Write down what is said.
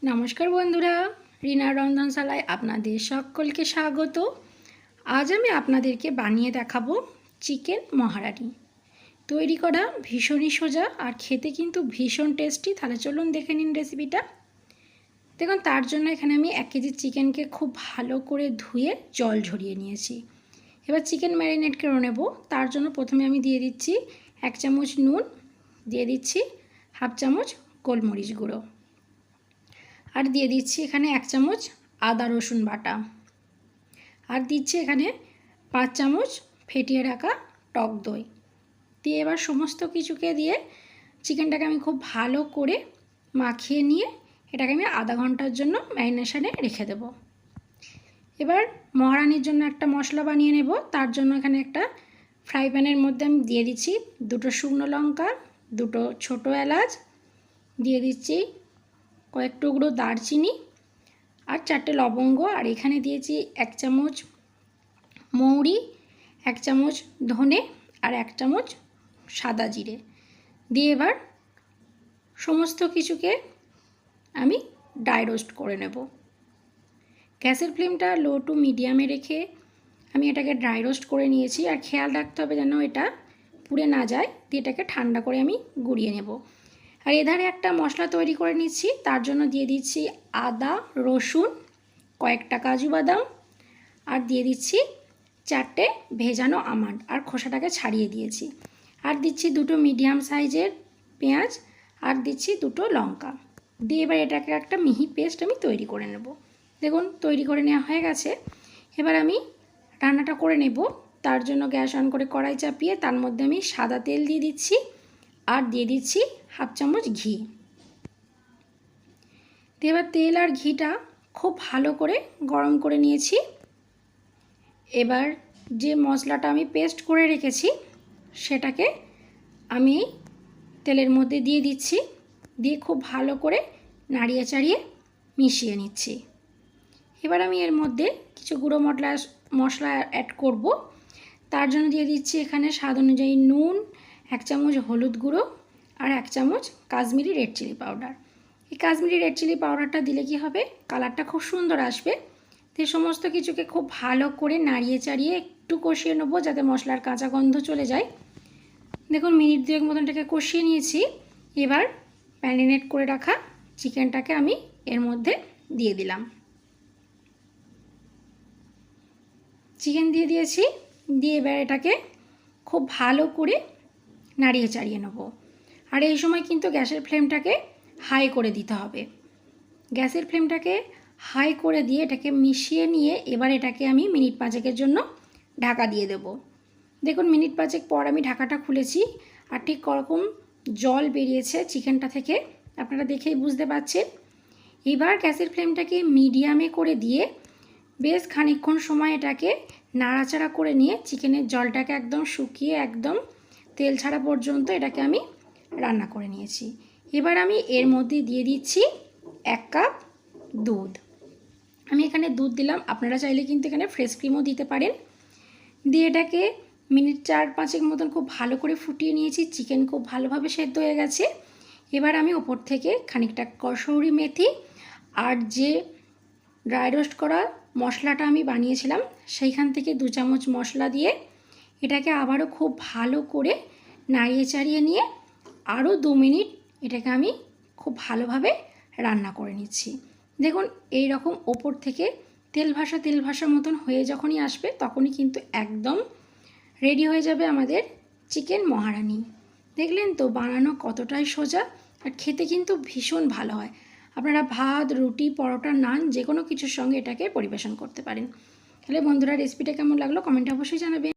নমস্কার বন্ধুরা, রিনার রন্ধনশালায় আপনাদের সকলকে স্বাগত। আজ আমি আপনাদেরকে বানিয়ে দেখাবো চিকেন মহারানি। তৈরি করা ভীষণই সোজা আর খেতে কিন্তু ভীষণ টেস্টি। তাহলে চলুন দেখে নিন রেসিপিটা। দেখুন, তার জন্য এখানে আমি 1 কেজি চিকেনকে খুব ভালো করে ধুয়ে জল ঝরিয়ে নিয়েছি। এবার চিকেন ম্যারিনেট করে নেব। তার জন্য প্রথমে আমি দিয়ে দিচ্ছি 1 চামচ নুন, দিয়ে দিচ্ছি 1/2 চামচ গোলমরিচ গুঁড়ো, আর দিয়ে দিচ্ছি এখানে 1 চামচ আদা রসুন বাটা, আর দিচ্ছি এখানে 5 চামচ ফেটিয়ে রাখা টক দই দিয়ে এবার সমস্ত কিছুকে দিয়ে চিকেনটাকে আমি খুব ভালো করে মাখিয়ে নিয়ে এটাকে আমি আধা ঘন্টার জন্য ম্যারিনেশনে রেখে দেব। এবার মহারানির জন্য একটা মশলা বানিয়ে নেব। তার জন্য এখানে একটা ফ্রাই প্যানের মধ্যে আমি দিয়ে দিচ্ছি 2টো শুকনো লঙ্কা, 2টো ছোটো এলাচ, দিয়ে দিচ্ছি কয়েক টুকরো দারচিনি আর 4টে লবঙ্গ, আর এখানে দিয়েছি 1 চামচ মৌরি, 1 চামচ ধনে আর 1 চামচ সাদা জিরে দিয়ে এবার সমস্ত কিছুকে আমি ড্রাই রোস্ট করে নেব। গ্যাসের ফ্লেমটা লো টু মিডিয়ামে রেখে আমি এটাকে ড্রাই রোস্ট করে নিয়েছি। আর খেয়াল রাখতে হবে যেন এটা পুড়ে না যায়, দিয়ে এটাকে ঠান্ডা করে আমি গুঁড়িয়ে নেব। আর এধারে একটা মশলা তৈরি করে নিচ্ছি। তার জন্য দিয়ে দিচ্ছি আদা রসুন, কয়েকটা কাজু বাদাম, আর দিয়ে দিচ্ছি 4টে ভেজানো আমন্ড, আর খোসাটাকে ছাড়িয়ে দিয়েছি। আর দিচ্ছি 2টো মিডিয়াম সাইজের পেঁয়াজ, আর দিচ্ছি 2টো লঙ্কা দিয়ে এবার এটাকে একটা মিহি পেস্ট আমি তৈরি করে নেব। দেখুন, তৈরি করে নেওয়া হয়ে গেছে। এবার আমি রান্নাটা করে নেব। তার জন্য গ্যাস অন করে কড়াই চাপিয়ে তার মধ্যে আমি সাদা তেল দিয়ে দিচ্ছি, আর দিয়ে দিচ্ছি 1/2 চামচ ঘি। এবার তেল আর ঘিটা খুব ভালো করে গরম করে নিয়েছি। এবার যে মশলাটা আমি পেস্ট করে রেখেছি সেটাকে আমি তেলের মধ্যে দিয়ে দিচ্ছি, দিয়ে খুব ভালো করে নাড়িয়ে চাড়িয়ে মিশিয়ে নিচ্ছি। এবার আমি এর মধ্যে কিছু গুঁড়ো মশলা অ্যাড করব। তার জন্য দিয়ে দিচ্ছি এখানে স্বাদ অনুযায়ী নুন, 1 চামচ হলুদ গুঁড়ো, আর 1 চামচ কাশ্মীরি রেড চিলি পাউডার। এই কাশ্মীরি রেড চিলি পাউডারটা দিলে কি হবে, কালারটা খুব সুন্দর আসবে। তো সমস্ত কিছুকে খুব ভালো করে নাড়িয়ে চাড়িয়ে একটু কষিয়ে নেবো যাতে মশলার কাঁচা গন্ধ চলে যায়। দেখুন, মিনিট 2 মতনটাকে কষিয়ে নিয়েছি। এবার ম্যারিনেট করে রাখা চিকেনটাকে আমি এর মধ্যে দিয়ে দিলাম। চিকেন দিয়ে দিয়েছি, দিয়ে এবার এটাকে খুব ভালো করে নাড়িয়ে চাড়িয়ে নেব। আর এই সময় কিন্তু গ্যাসের ফ্লেমটাকে হাই করে দিতে হবে। গ্যাসের ফ্লেমটাকে হাই করে দিয়ে এটাকে মিশিয়ে নিয়ে এবার এটাকে আমি মিনিট 5 জন্য ঢাকা দিয়ে দেব। দেখুন, মিনিট 5 পর আমি ঢাকাটা খুলেছি, আর ঠিক করকম জল বেরিয়েছে চিকেনটা থেকে, আপনারা দেখেই বুঝতে পারছেন। এবার গ্যাসের ফ্লেমটাকে মিডিয়ামে করে দিয়ে বেশ খানিকক্ষণ সময় এটাকে নাড়াচাড়া করে নিয়ে চিকেনের জলটাকে একদম শুকিয়ে একদম তেল ছাড়া পর্যন্ত এটাকে আমি রান্না করে নিয়েছি। এবার আমি এর মধ্যে দিয়ে দিচ্ছি 1 কাপ দুধ। আমি এখানে দুধ দিলাম, আপনারা চাইলে কিন্তু এখানে ফ্রেশ ক্রিমও দিতে পারেন। দিয়ে এটাকে মিনিট 4-5 মতন খুব ভালো করে ফুটিয়ে নিয়েছি। চিকেন খুব ভালোভাবে সেদ্ধ হয়ে গেছে। এবার আমি ওপর থেকে খানিকটা কসুরি মেথি আর যে ড্রাই রোস্ট করা মশলাটা আমি বানিয়েছিলাম সেইখান থেকে 2 চামচ মশলা দিয়ে এটাকে আবারও খুব ভালো করে নাড়িয়ে চাড়িয়ে নিয়ে আরও 2 মিনিট এটাকে আমি খুব ভালোভাবে রান্না করে নিচ্ছি। দেখুন, এই রকম ওপর থেকে তেল ভাসা মতন হয়ে যখনই আসবে তখনই কিন্তু একদম রেডি হয়ে যাবে আমাদের চিকেন মহারানি। দেখলেন তো, বানানো কতটাই সোজা, আর খেতে কিন্তু ভীষণ ভালো হয়। আপনারা ভাত, রুটি, পরোটা, নান যে কোনো কিছুর সঙ্গে এটাকে পরিবেশন করতে পারেন। তাহলে বন্ধুরা, রেসিপিটা কেমন লাগলো কমেন্টে অবশ্যই জানাবেন।